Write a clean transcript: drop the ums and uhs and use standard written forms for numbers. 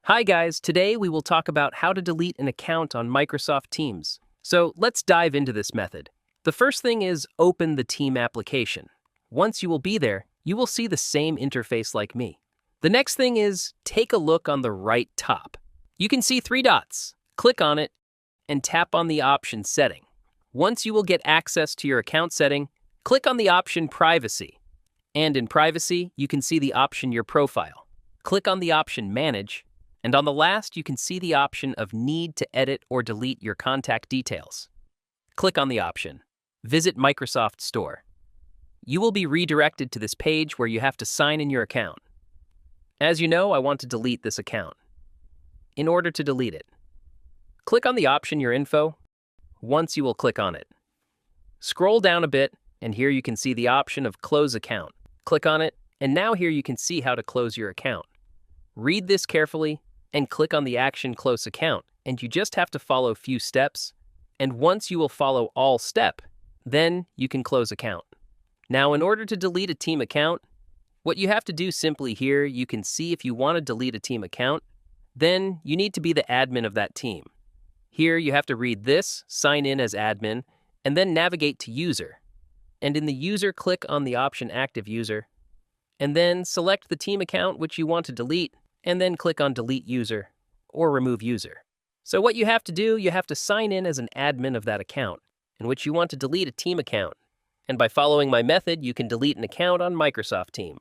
Hi guys, today we will talk about how to delete an account on Microsoft Teams. So let's dive into this method. The first thing is open the Team application. Once you will be there, you will see the same interface like me. The next thing is take a look on the right top. You can see three dots. Click on it and tap on the option setting. Once you will get access to your account setting, click on the option Privacy. And in Privacy, you can see the option Your Profile. Click on the option Manage. And on the last, you can see the option of Need to edit or delete your contact details. Click on the option. Visit Microsoft Store. You will be redirected to this page where you have to sign in your account. As you know, I want to delete this account. In order to delete it, click on the option Your Info. Once you will click on it. Scroll down a bit, and here you can see the option of Close Account. Click on it, and now here you can see how to close your account. Read this carefully, and click on the action Close Account, and you just have to follow a few steps, and once you will follow all step, then you can close account. Now, in order to delete a team account, what you have to do simply here, you can see if you want to delete a team account, then you need to be the admin of that team. Here you have to read this, sign in as admin, and then navigate to User. And in the User, click on the option Active User, and then select the team account which you want to delete, and then click on Delete User or Remove User. So what you have to do, you have to sign in as an admin of that account, in which you want to delete a team account. And by following my method, you can delete an account on Microsoft Team.